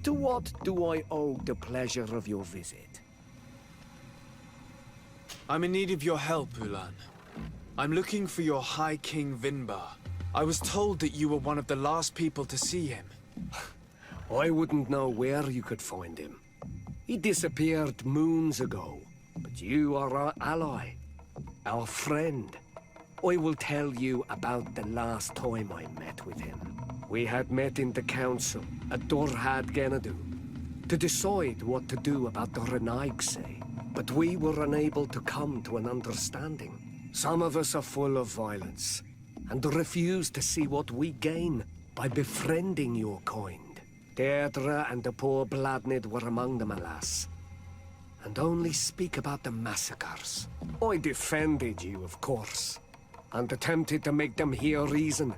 To what do I owe the pleasure of your visit? I'm in need of your help, Ulan. I'm looking for your High King Vinbar. I was told that you were one of the last people to see him. I wouldn't know where you could find him. He disappeared moons ago, but you are our ally, our friend. I will tell you about the last time I met with him. We had met in the council at Dorhad Genadu to decide what to do about the Renaigse, but we were unable to come to an understanding. Some of us are full of violence, and refuse to see what we gain by befriending your kind. Deirdre and the poor Bladnid were among them, alas, and only speak about the massacres. I defended you, of course, and attempted to make them hear reason,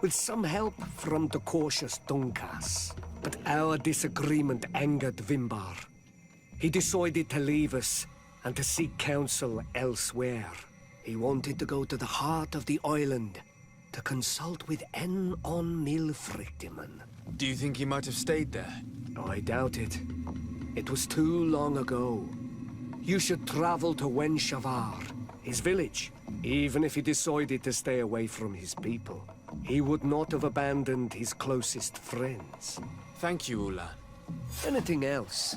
with some help from the cautious Dunkas. But our disagreement angered Vimbar. He decided to leave us and to seek counsel elsewhere. He wanted to go to the heart of the island to consult with En on Milfrictiman. Do you think he might have stayed there? I doubt it. It was too long ago. You should travel to Wenshavar, his village. Even if he decided to stay away from his people, he would not have abandoned his closest friends. Thank you, Ulan. Anything else?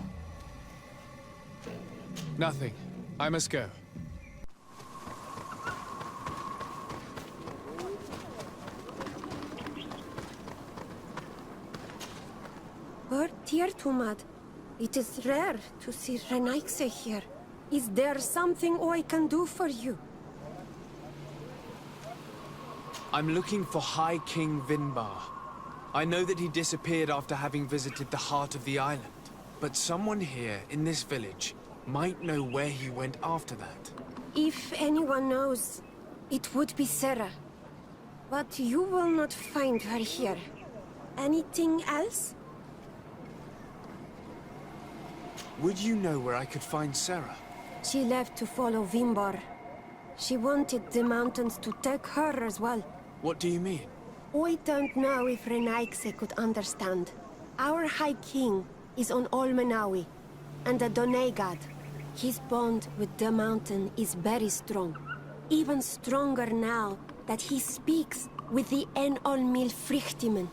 Nothing. I must go. Dear Tumad, it is rare to see Renaigse here. Is there something I can do for you? I'm looking for High King Vinbar. I know that he disappeared after having visited the heart of the island, but someone here in this village might know where he went after that. If anyone knows, it would be Sarah. But you will not find her here. Anything else? Would you know where I could find Sarah? She left to follow Vimbar. She wanted the mountains to take her as well. What do you mean? I don't know if Renaigse could understand. Our High King is on Olmenawi, and the Doneigad. His bond with the mountain is very strong. Even stronger now that he speaks with the Enol Milfrictimen.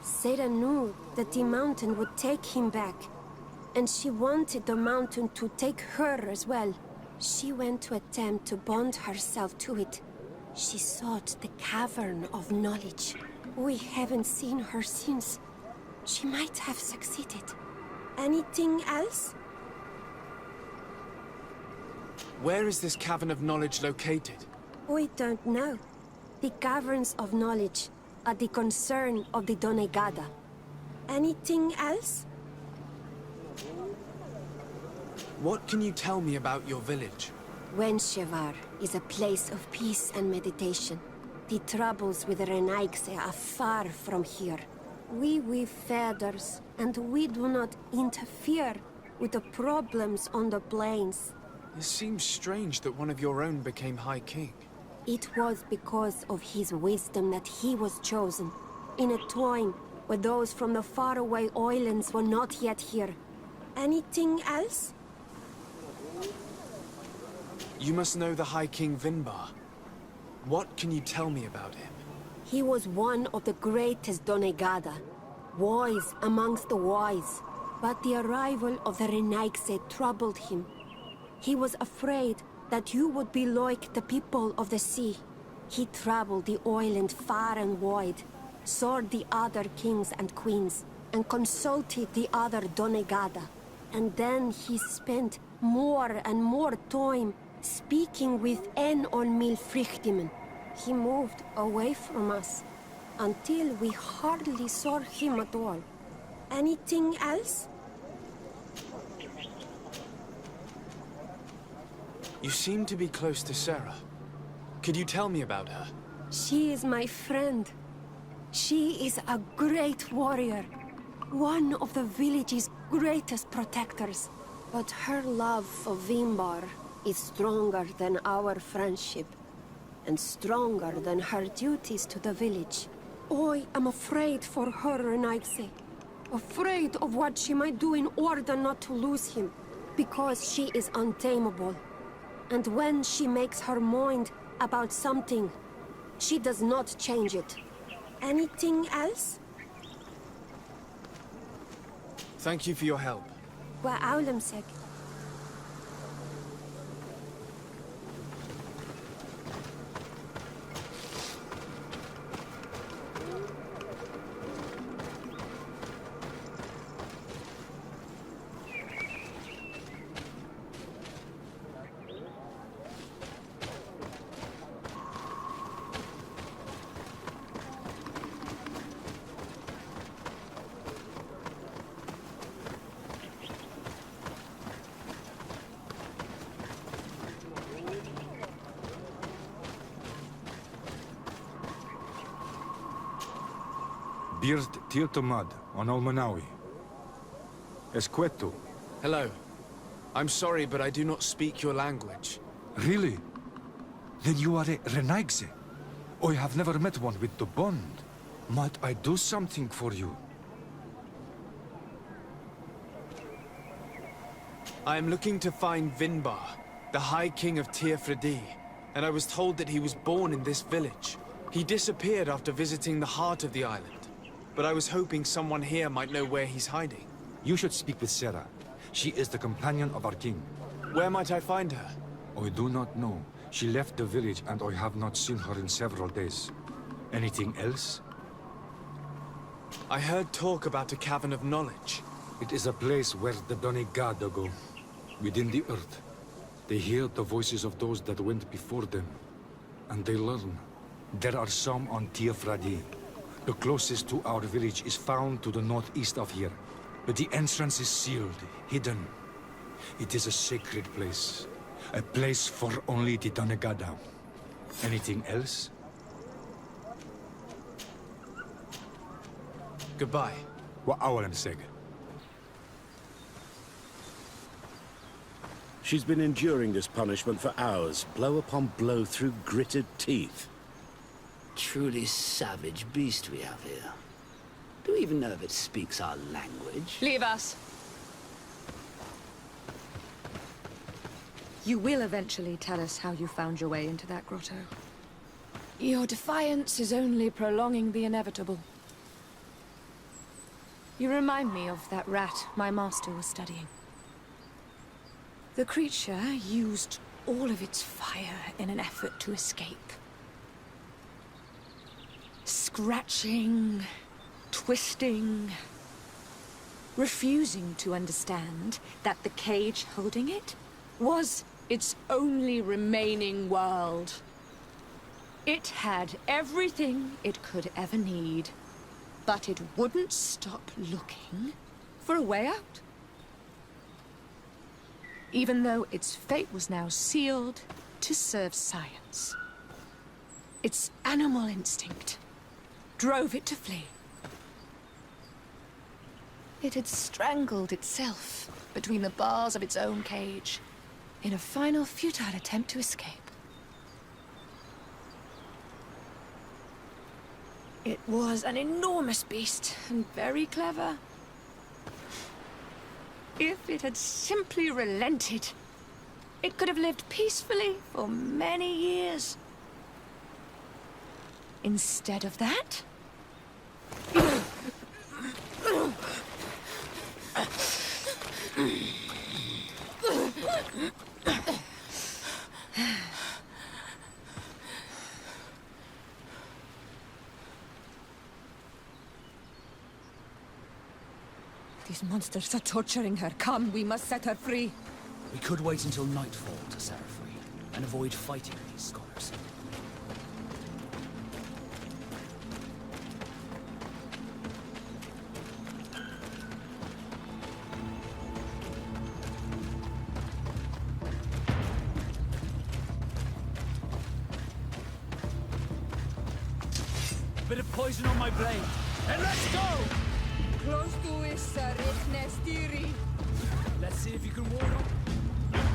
Sarah knew that the mountain would take him back, and she wanted the mountain to take her as well. She went to attempt to bond herself to it. She sought the Cavern of Knowledge. We haven't seen her since. She might have succeeded. Anything else? Where is this Cavern of Knowledge located? We don't know. The Caverns of Knowledge are the concern of the Doneigada. Anything else? What can you tell me about your village? Wenshavar is a place of peace and meditation. The troubles with Renaigse are far from here. We weave feathers, and we do not interfere with the problems on the plains. It seems strange that one of your own became High King. It was because of his wisdom that he was chosen, in a time where those from the faraway islands were not yet here. Anything else? You must know the High King Vinbar. What can you tell me about him? He was one of the greatest Doneigada, wise amongst the wise. But the arrival of the Renaigse troubled him. He was afraid that you would be like the people of the sea. He traveled the island far and wide, saw the other kings and queens, and consulted the other Doneigada. And then he spent more and more time speaking with En on Milfrictimen. He moved away from us, until we hardly saw him at all. Anything else? You seem to be close to Sarah. Could you tell me about her? She is my friend. She is a great warrior, one of the village's greatest protectors. But her love for Vimbar is stronger than our friendship, and stronger than her duties to the village. I am afraid for her, Renaigse. afraid of what she might do in order not to lose him. Because she is untamable. And when she makes her mind about something, she does not change it. Anything else? Thank you for your help. وأعلمسك. Bird Tiltomad on Olmanawi. Esqueto. Hello. I'm sorry, but I do not speak your language. Really? Then you are a Renaigse. I have never met one with the bond. Might I do something for you? I am looking to find Vinbar, the High King of Tearfredi, and I was told that he was born in this village. He disappeared after visiting the heart of the island, but I was hoping someone here might know where he's hiding. You should speak with Sarah. She is the companion of our king. Where might I find her? I do not know. She left the village and I have not seen her in several days. Anything else? I heard talk about a cavern of knowledge. It is a place where the Donegada go, within the earth. They hear the voices of those that went before them, and they learn. There are some on Tearfredi. The closest to our village is found to the northeast of here, but the entrance is sealed, hidden. It is a sacred place, a place for only the Donegada. Anything else? Goodbye. Wa'awalamseg. She's been enduring this punishment for hours, blow upon blow through gritted teeth. Truly savage beast we have here. Do we even know if it speaks our language? Leave us. You will eventually tell us how you found your way into that grotto. Your defiance is only prolonging the inevitable. You remind me of that rat my master was studying. The creature used all of its fire in an effort to escape. Scratching, twisting, refusing to understand that the cage holding it was its only remaining world. It had everything it could ever need, but it wouldn't stop looking for a way out. Even though its fate was now sealed to serve science. Its animal instinct drove it to flee. It had strangled itself between the bars of its own cage in a final futile attempt to escape. It was an enormous beast and very clever. If it had simply relented, it could have lived peacefully for many years. Instead of that, these monsters are torturing her. Come, we must set her free. We could wait until nightfall to set her free, and avoid fighting these scholars. Bit of poison on my blade, and let's go! Close to is Let's see if you can ward off.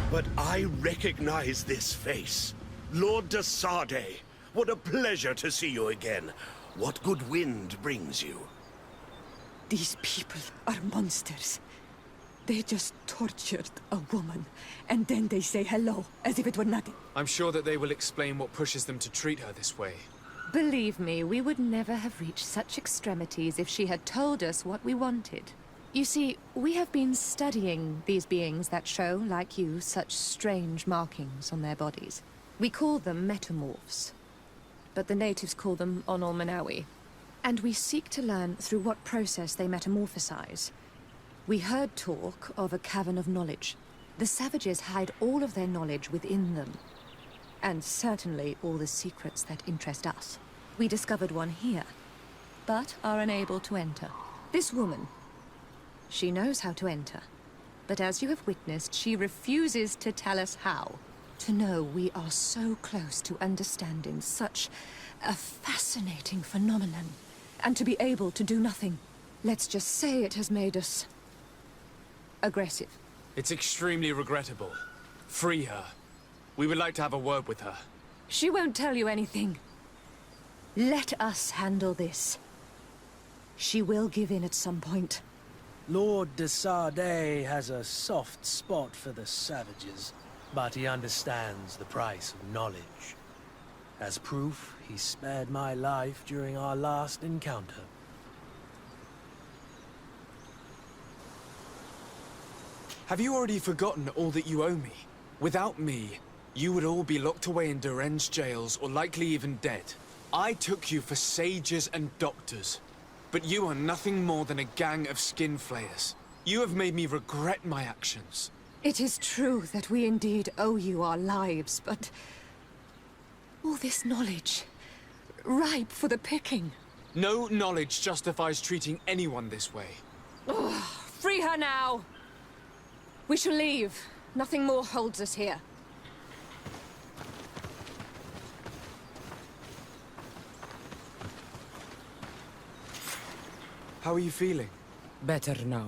But I recognize this face. Lord de Sardet. What a pleasure to see you again. What good wind brings you? These people are monsters. They just tortured a woman, and then they say hello, as if it were nothing. I'm sure that they will explain what pushes them to treat her this way. Believe me, we would never have reached such extremities if she had told us what we wanted. You see, we have been studying these beings that show, like you, such strange markings on their bodies. We call them metamorphs, but the natives call them Onol Manawi. And we seek to learn through what process they metamorphosize. We heard talk of a cavern of knowledge. The savages hide all of their knowledge within them. And certainly all the secrets that interest us. We discovered one here, but are unable to enter. This woman, she knows how to enter. But as you have witnessed, she refuses to tell us how. To know we are so close to understanding such a fascinating phenomenon. And to be able to do nothing. Let's just say it has made us aggressive. It's extremely regrettable. Free her. We would like to have a word with her. She won't tell you anything. Let us handle this. She will give in at some point. Lord de Sardet has a soft spot for the savages, but he understands the price of knowledge. As proof, he spared my life during our last encounter. Have you already forgotten all that you owe me? Without me, you would all be locked away in deranged jails or likely even dead. I took you for sages and doctors, but you are nothing more than a gang of skin flayers. You have made me regret my actions. It is true that we indeed owe you our lives, but all this knowledge, ripe for the picking. No knowledge justifies treating anyone this way. Free her now! We shall leave. Nothing more holds us here. How are you feeling? Better now.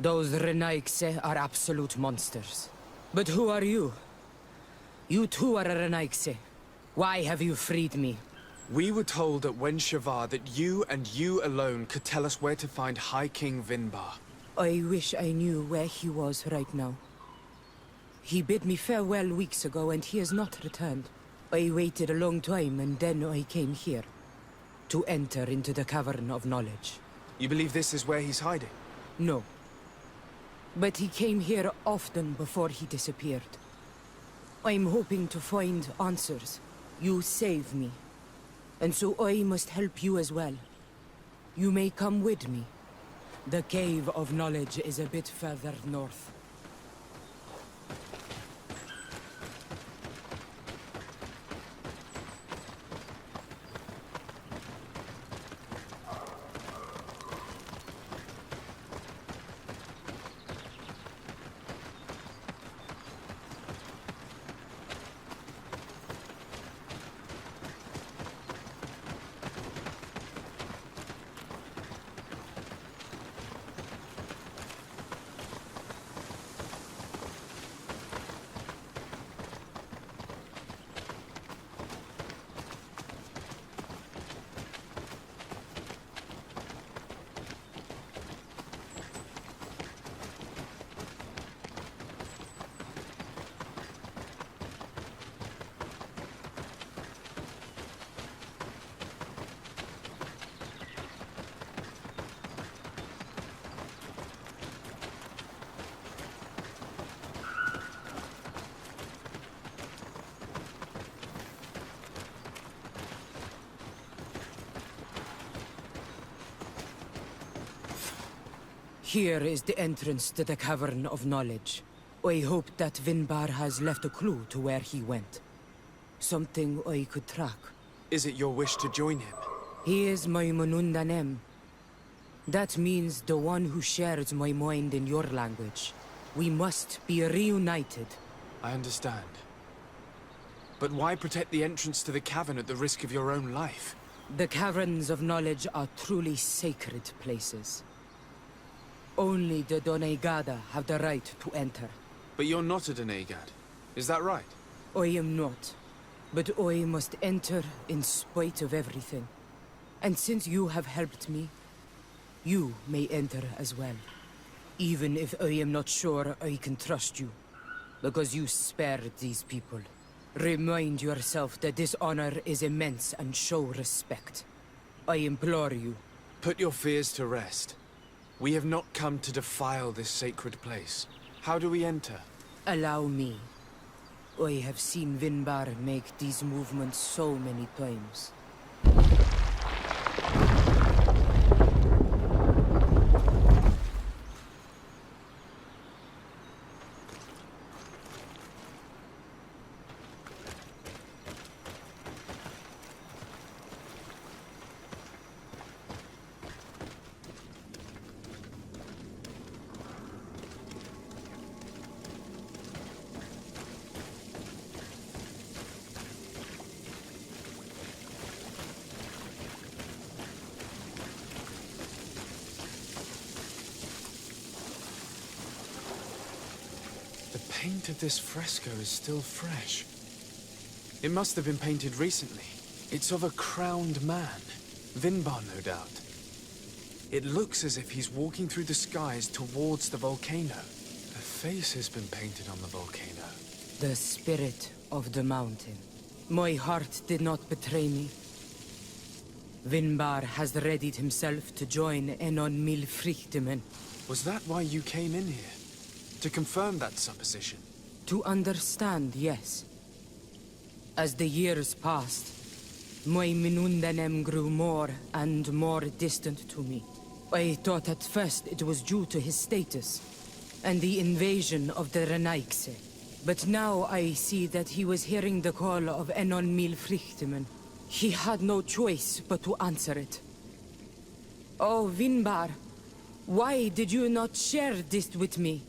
Those Renaigse are absolute monsters. But who are you? You too are a Renaigse. Why have you freed me? We were told at Wen Shavar that you and you alone could tell us where to find High King Vinbar. I wish I knew where he was right now. He bid me farewell weeks ago and he has not returned. I waited a long time and then I came here. To enter into the Cavern of Knowledge. You believe this is where he's hiding? No. But he came here often before he disappeared. I'm hoping to find answers. You saved me. And so I must help you as well. You may come with me. The Cave of Knowledge is a bit further north. Here is the entrance to the Cavern of Knowledge. I hope that Vinbar has left a clue to where he went. Something I could track. Is it your wish to join him? He is my Munundanem. That means the one who shares my mind in your language. We must be reunited. I understand. But why protect the entrance to the cavern at the risk of your own life? The Caverns of Knowledge are truly sacred places. Only the Doneigada have the right to enter. But you're not a Doneigad. Is that right? I am not. But I must enter in spite of everything. And since you have helped me, You may enter as well. Even if I am not sure I can trust you. Because you spared these people. Remind yourself that this honor is immense and show respect. I implore you. Put your fears to rest. We have not come to defile this sacred place. How do we enter? Allow me. I have seen Vinbar make these movements so many times. The paint of this fresco is still fresh. It must have been painted recently. It's of a crowned man. Vinbar, no doubt. It looks as if he's walking through the skies towards the volcano. A face has been painted on the volcano. The spirit of the mountain. My heart did not betray me. Vinbar has readied himself to join Enon Milfrichtemen. Was that why you came in here? To confirm that supposition? To understand, yes. As the years passed, my Minundanem grew more and more distant to me. I thought at first it was due to his status and the invasion of the Renaigse. But now I see that he was hearing the call of Enon Milfrichtemen. He had no choice but to answer it. Oh, Vinbar, why did you not share this with me?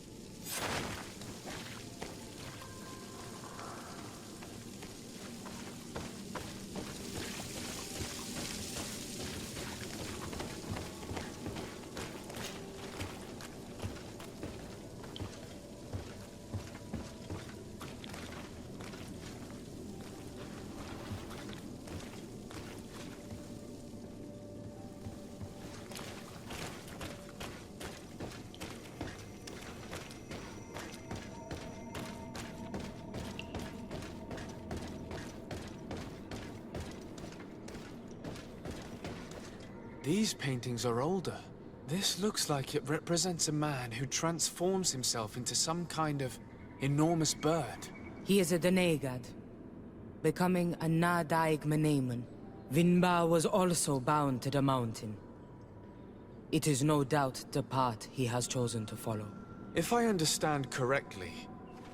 These paintings are older. This looks like it represents a man who transforms himself into some kind of enormous bird. He is a Denegad, becoming a Nadaig Meneman. Vinbar was also bound to the mountain. It is no doubt the path he has chosen to follow. If I understand correctly,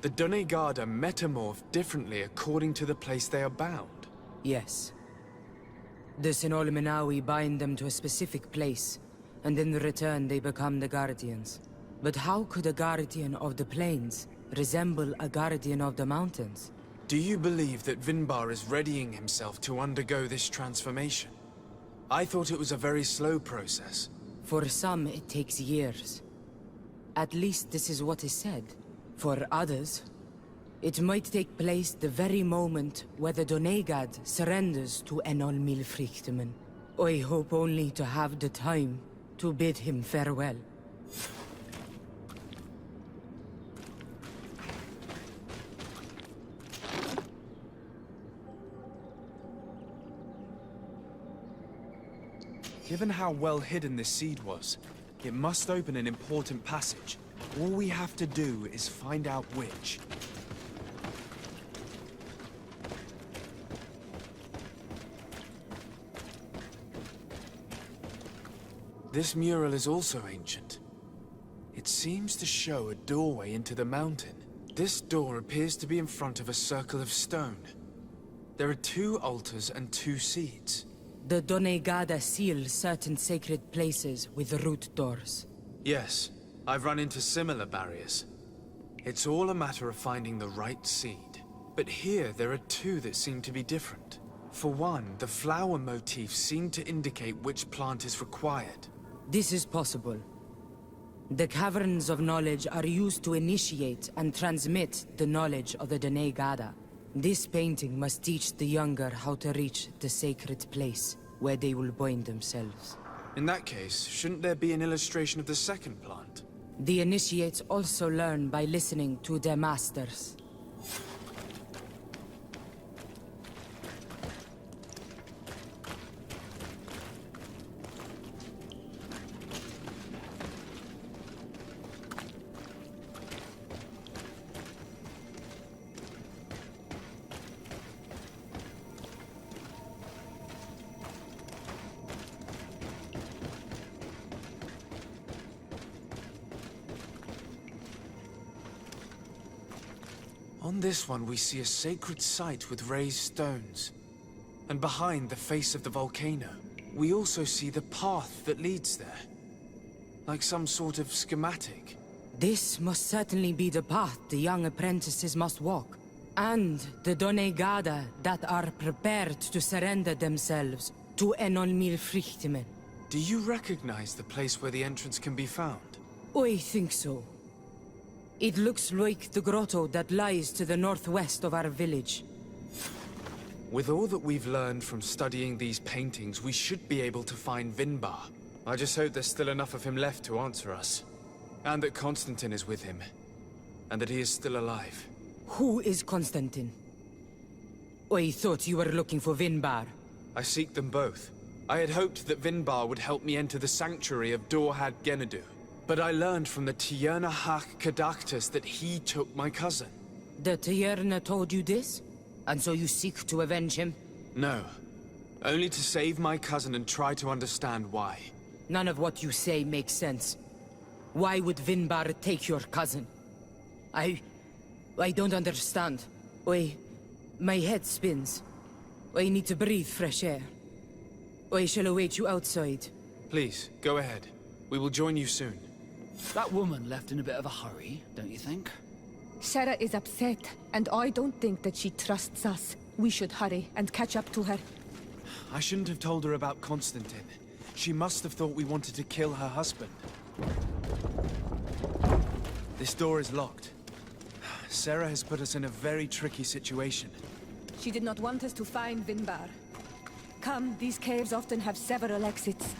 the Donegada metamorph differently according to the place they are bound. Yes. The Sinolmenawi bind them to a specific place, and in return they become the Guardians. But how could a Guardian of the Plains resemble a Guardian of the Mountains? Do you believe that Vinbar is readying himself to undergo this transformation? I thought it was a very slow process. For some, it takes years. At least this is what is said. For others, it might take place the very moment where the Donegad surrenders to Enol Milfrichtemen. I hope only to have the time to bid him farewell. Given how well hidden this seed was, it must open an important passage. All we have to do is find out which. This mural is also ancient. It seems to show a doorway into the mountain. This door appears to be in front of a circle of stone. There are 2 altars and 2 seeds. The Donegada seal certain sacred places with root doors. Yes, I've run into similar barriers. It's all a matter of finding the right seed. But here there are 2 that seem to be different. For one, the flower motifs seem to indicate which plant is required. This is possible. The Caverns of Knowledge are used to initiate and transmit the knowledge of the Donegada. This painting must teach the younger how to reach the sacred place, where they will bind themselves. In that case, shouldn't there be an illustration of the second plant? The initiates also learn by listening to their masters. On this one, we see a sacred site with raised stones. And behind the face of the volcano, we also see the path that leads there. Like some sort of schematic. This must certainly be the path the young apprentices must walk. And the Donegada that are prepared to surrender themselves to Enolmir Frichtimen. Do you recognize the place where the entrance can be found? I think so. It looks like the grotto that lies to the northwest of our village. With all that we've learned from studying these paintings, we should be able to find Vinbar. I just hope there's still enough of him left to answer us. And that Constantine is with him. And that he is still alive. Who is Constantine? I thought you were looking for Vinbar. I seek them both. I had hoped that Vinbar would help me enter the sanctuary of Dorhad Genadu. But I learned from the Tierna Hak Kadactus that he took my cousin. The Tierna told you this? And so you seek to avenge him? No. Only to save my cousin and try to understand why. None of what you say makes sense. Why would Vinbar take your cousin? I don't understand. My head spins. I need to breathe fresh air. I shall await you outside. Please, go ahead. We will join you soon. That woman left in a bit of a hurry, don't you think? Sarah is upset, and I don't think that she trusts us. We should hurry and catch up to her. I shouldn't have told her about Constantine. She must have thought we wanted to kill her husband. This door is locked. Sarah has put us in a very tricky situation. She did not want us to find Vinbar. Come, these caves often have several exits.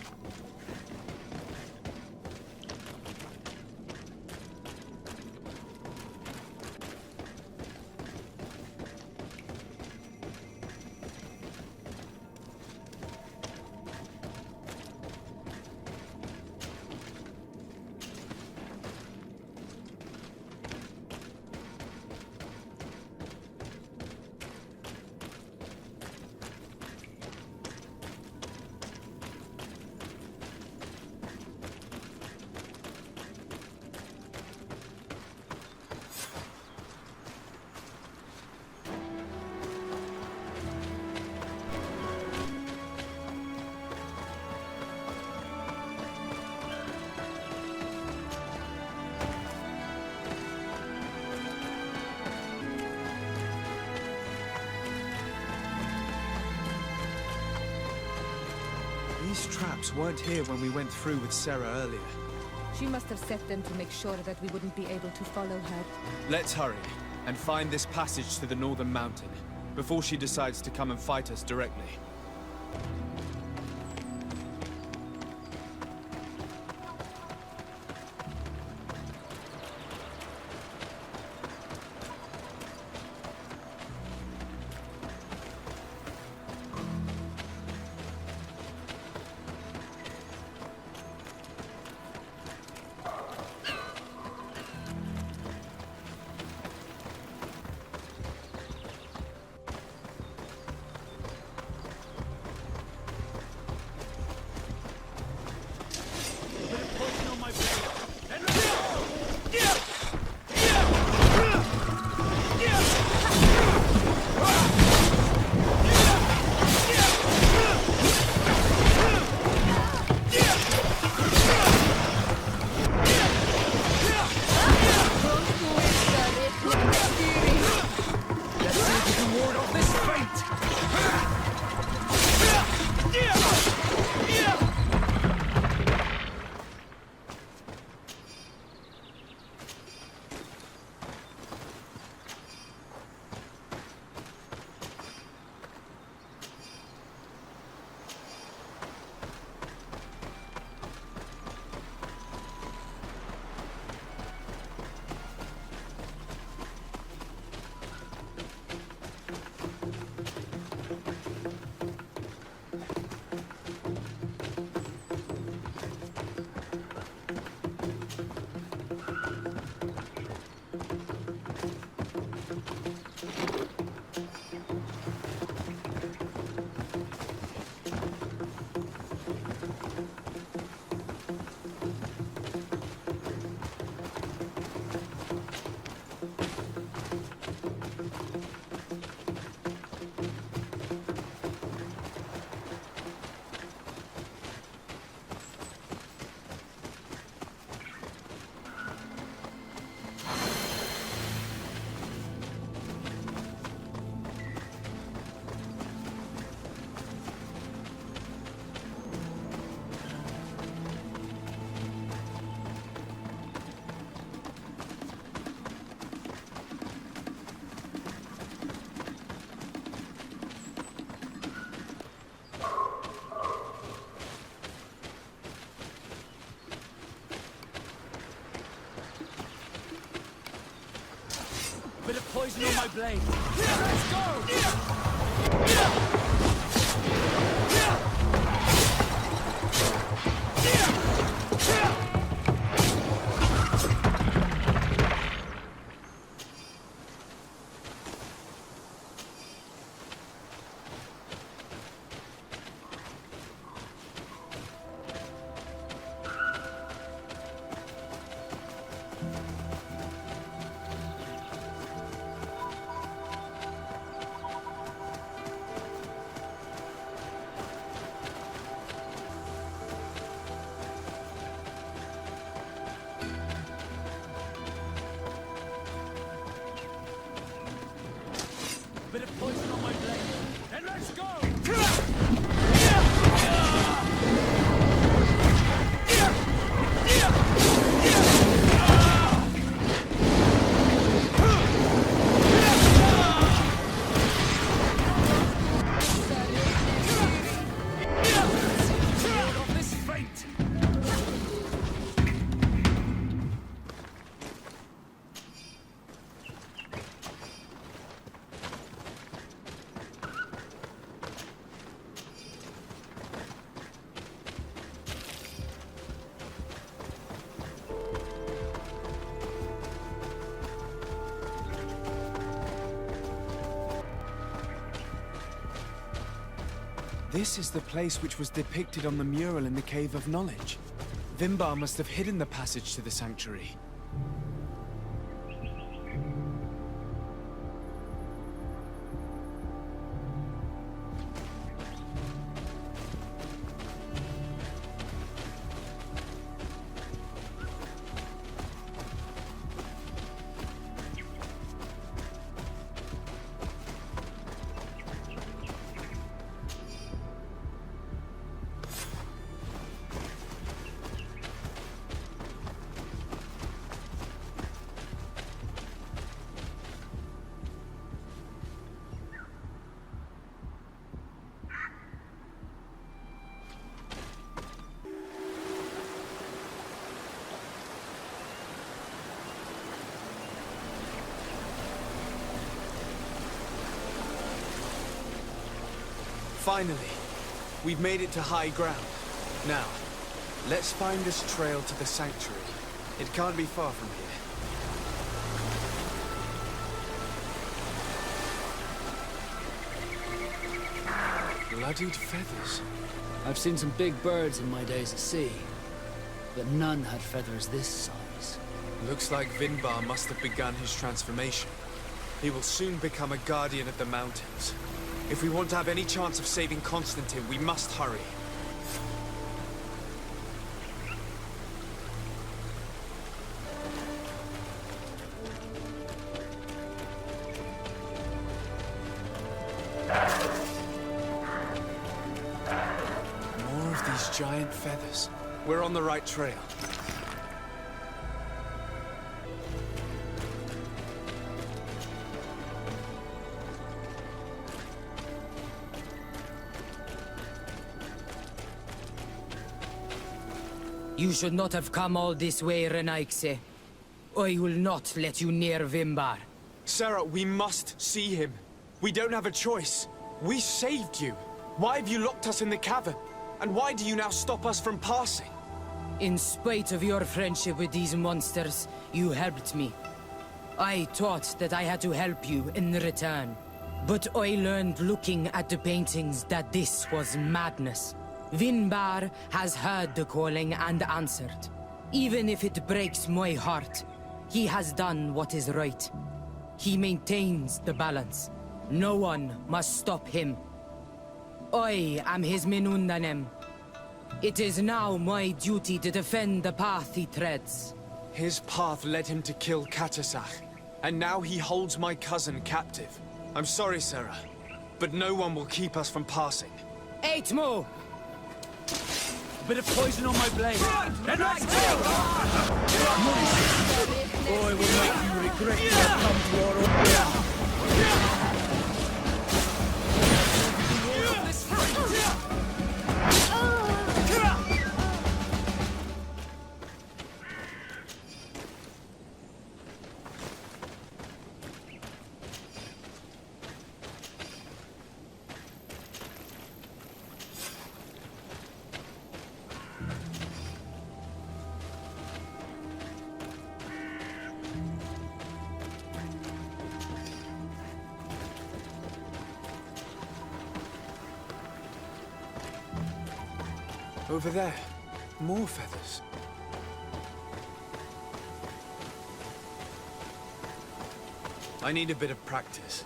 These traps weren't here when we went through with Sarah earlier. She must have set them to make sure that we wouldn't be able to follow her. Let's hurry, and find this passage to the northern mountain, before she decides to come and fight us directly. Bit of poison on my blade. Let's go! Bit of poison on my blade. Then let's go! This is the place which was depicted on the mural in the Cave of Knowledge. Vimbar must have hidden the passage to the sanctuary. Finally, we've made it to high ground. Now, let's find this trail to the sanctuary. It can't be far from here. Bloodied feathers. I've seen some big birds in my days at sea, but none had feathers this size. Looks like Vinbar must have begun his transformation. He will soon become a guardian of the mountains. If we want to have any chance of saving Constantine, we must hurry. More of these giant feathers. We're on the right trail. You should not have come all this way, Renaigse. I will not let you near Vimbar. Sarah, we must see him. We don't have a choice. We saved you. Why have you locked us in the cavern? And why do you now stop us from passing? In spite of your friendship with these monsters, you helped me. I thought that I had to help you in return. But I learned looking at the paintings that this was madness. Vinbar has heard the calling and answered. Even if it breaks my heart, he has done what is right. He maintains the balance. No one must stop him. I am his Minundanem. It is now my duty to defend the path he treads. His path led him to kill Katasach, and now he holds my cousin captive. I'm sorry, Sarah, but no one will keep us from passing. Aitmo! Bit of poison on my blade. Then let's go! I will make you regret you have come to our own. Over there. More feathers. I need a bit of practice.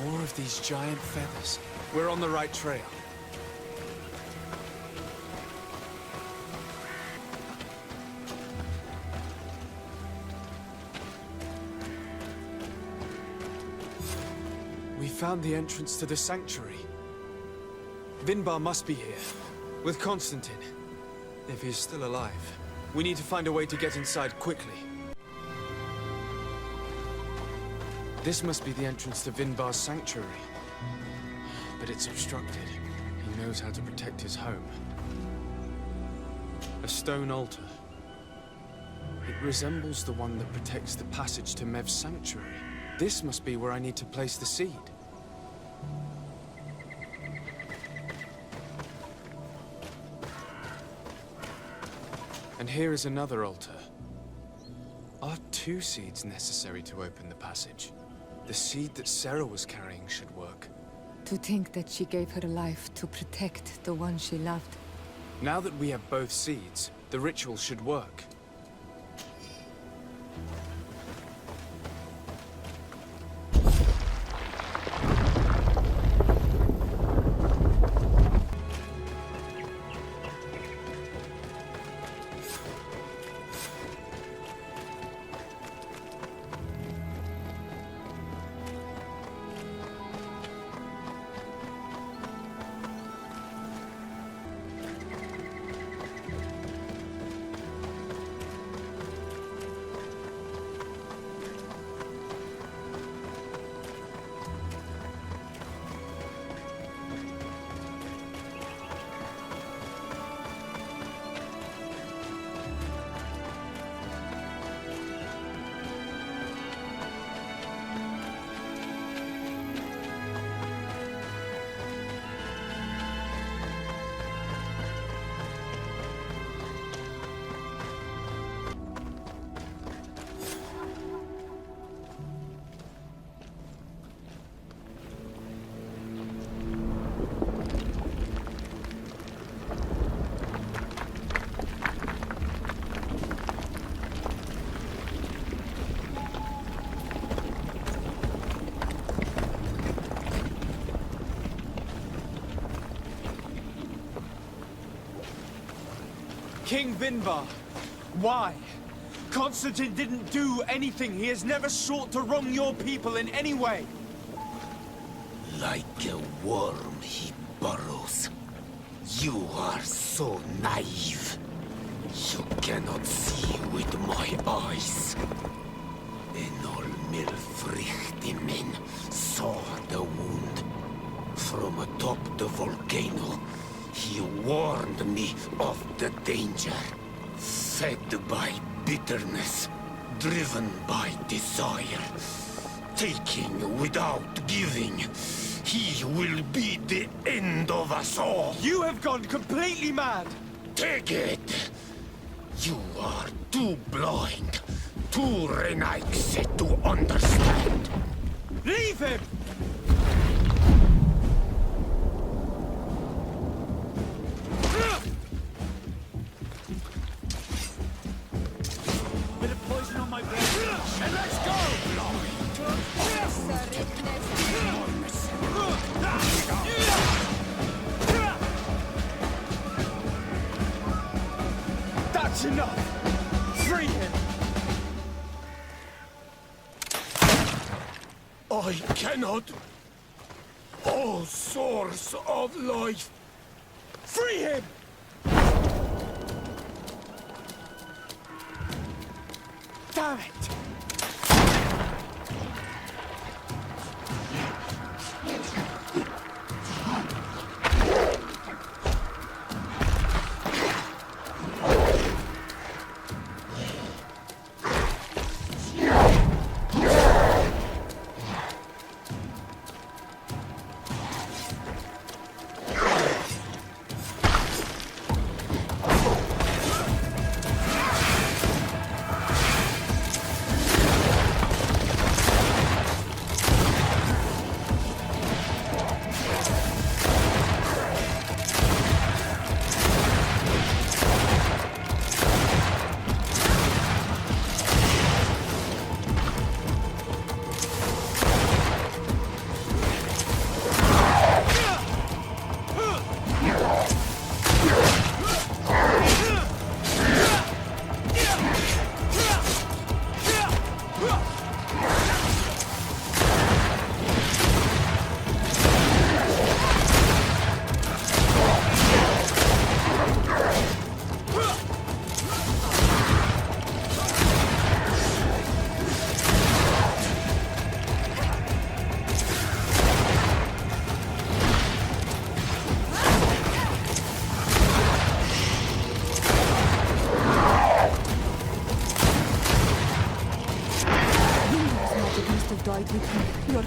More of these giant feathers. We're on the right trail. We found the entrance to the sanctuary. Vinbar must be here, with Constantine, if he's still alive. We need to find a way to get inside quickly. This must be the entrance to Vinbar's sanctuary. But it's obstructed. He knows how to protect his home. A stone altar. It resembles the one that protects the passage to Mev's sanctuary. This must be where I need to place the seed. And here is another altar. Are 2 seeds necessary to open the passage? The seed that Sarah was carrying should work. To think that she gave her life to protect the one she loved. Now that we have both seeds, the ritual should work. King Vinbar! Why? Constantine didn't do anything. He has never sought to wrong your people in any way. Like a worm he burrows. You are so naive. You cannot see with my eyes. Enol Milfrichtemen saw the wound. From atop the volcano, he warned me of the danger. Fed by bitterness, driven by desire, taking without giving, he will be the end of us all. You have gone completely mad! Take it! You are too blind, too Renaix to understand. Leave him! Bit of poison on my brain, and let's go! That's enough! Free him! I cannot. O source of life! Free him! Damn it!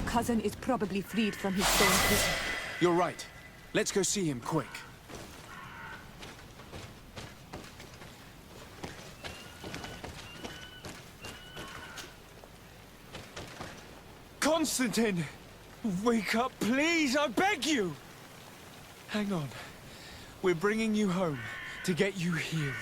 cousin is probably freed from his stone prison. You're right. Let's go see him quick. Constantine! Wake up, please! I beg you! Hang on. We're bringing you home to get you healed.